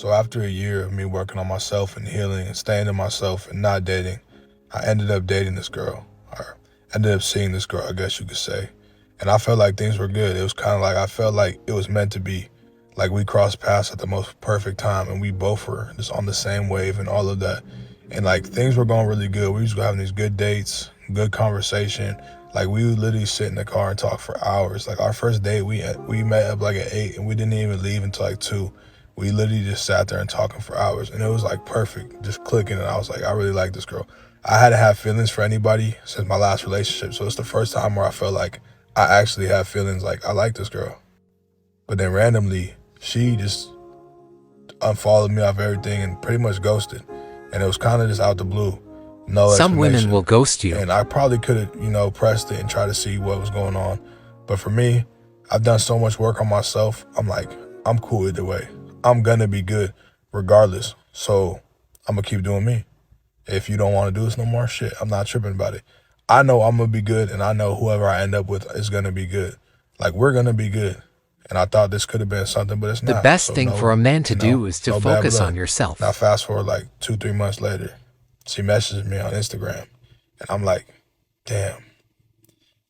So after a year of me working on myself and healing and staying in myself and not dating, I ended up dating this girl, or ended up seeing this girl, I guess you could say. And I felt like things were good. It was kind of like I felt like it was meant to be. Like we crossed paths at the most perfect time and we both were just on the same wave and all of that. And like things were going really good. We was having these good dates, good conversation. Like we would literally sit in the car and talk for hours. Like our first date, we met up like at 8 and we didn't even leave until like 2. We literally just sat there and talking for hours and it was like perfect, just clicking. And I was like, I really like this girl. I hadn't had feelings for anybody since my last relationship. So it's the first time where I felt like I actually have feelings like I like this girl. But then randomly, she just unfollowed me off everything and pretty much ghosted. And it was kind of just out the blue, no Some women explanation. will ghost you. And I probably could have, pressed it and tried to see what was going on. But for me, I've done so much work on myself. I'm like, I'm cool either way. I'm gonna be good regardless. So I'm gonna keep doing me. If you don't want to do this no more, shit, I'm not tripping about it. I know I'm gonna be good and I know whoever I end up with is gonna be good. Like we're gonna be good. And I thought this could have been something, but it's The not. best So thing for a man to do is to no bad focus on blood. Now yourself. fast forward like 2, 3 months later, she messages me on Instagram and I'm like, damn.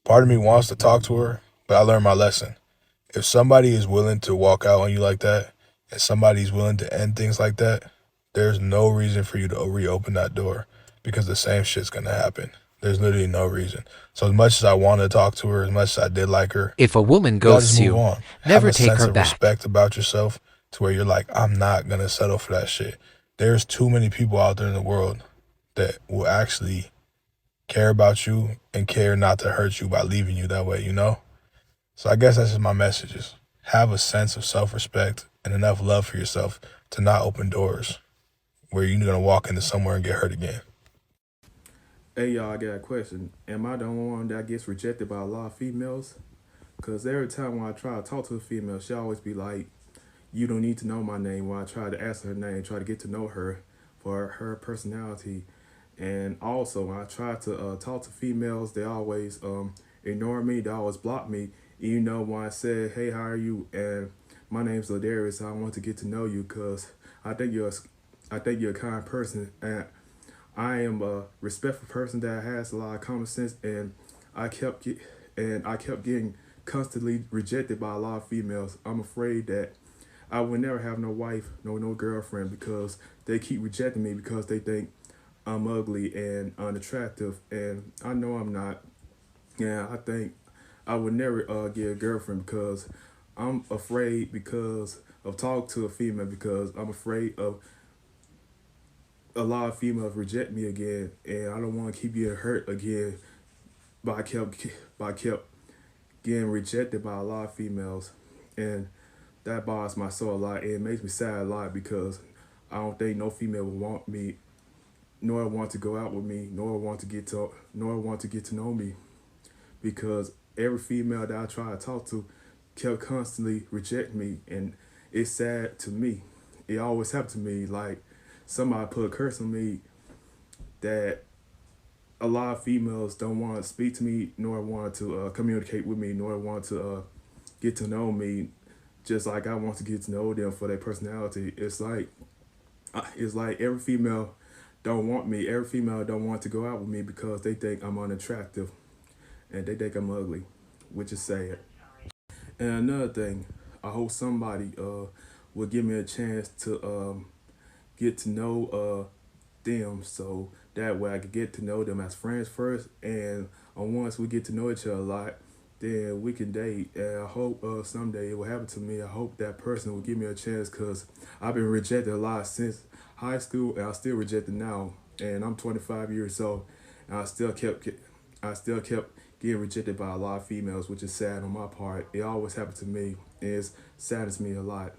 Part of me wants to talk to her, but I learned my lesson. If somebody is willing to walk out on you like that, and somebody's willing to end things like that, there's no reason for you to reopen that door because the same shit's gonna happen. There's literally no reason. So as much as I wanted to talk to her, as much as I did like her, If a woman you gotta just ghosts move you, on. Have never a take sense her of back. respect about yourself to where you're like, I'm not gonna settle for that shit. There's too many people out there in the world that will actually care about you and care not to hurt you by leaving you that way, So I guess that's just my messages. Have a sense of self-respect and enough love for yourself to not open doors where you're gonna walk into somewhere and get hurt again. Hey y'all, I got a question. Am I the only one that gets rejected by a lot of females? Cause every time when I try to talk to a female, she always be like, "You don't need to know my name." When I try to ask her name, try to get to know her for her personality, and also when I try to talk to females, they always ignore me. They always block me. When I said, "Hey, how are you?" and my name's Ladarius, I want to get to know you, cause I think you're, I think you're a kind person, and I am a respectful person that has a lot of common sense, and I kept get, I kept getting constantly rejected by a lot of females. I'm afraid that I would never have no wife, no girlfriend, because they keep rejecting me because they think I'm ugly and unattractive, and I know I'm not. Yeah, I think I would never get a girlfriend because I'm afraid because of talking to a female, because I'm afraid of a lot of females reject me again, and I don't want to keep getting hurt again. But I kept getting rejected by a lot of females, and that bothers my soul a lot. And it makes me sad a lot because I don't think no female would want me, nor want to go out with me, nor want to get to know me, because every female that I try to talk to kept constantly reject me, and it's sad to me. It always happened to me. Like somebody put a curse on me that a lot of females don't want to speak to me, nor want to communicate with me, nor want to get to know me, just like I want to get to know them for their personality. It's like every female don't want me. Every female don't want to go out with me because they think I'm unattractive and they think I'm ugly, which is sad. And another thing, I hope somebody will give me a chance to get to know them, so that way I could get to know them as friends first, and once we get to know each other a lot, then we can date. And I hope someday it will happen to me. I hope that person will give me a chance, because I've been rejected a lot since high school, and I still rejected now, and I'm 25 years old, and I still kept getting rejected by a lot of females, which is sad on my part. It always happened to me, and it saddens me a lot.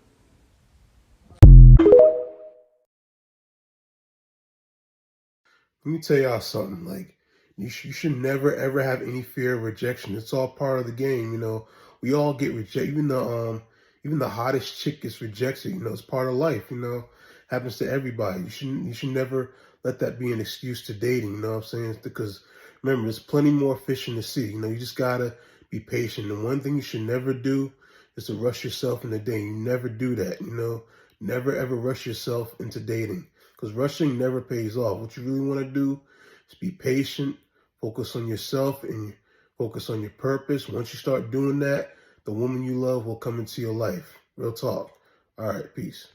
Let me tell y'all something. Like, you should never ever have any fear of rejection. It's all part of the game. We all get rejected. Even the hottest chick gets rejected. It's part of life. Happens to everybody. You should never let that be an excuse to dating. You know what I'm saying? It's because remember, there's plenty more fish in the sea. You just gotta be patient. And one thing you should never do is to rush yourself in the day. You never do that. Never ever rush yourself into dating, because rushing never pays off. What you really want to do is be patient, focus on yourself, and focus on your purpose. Once you start doing that, the woman you love will come into your life. Real talk. All right, peace.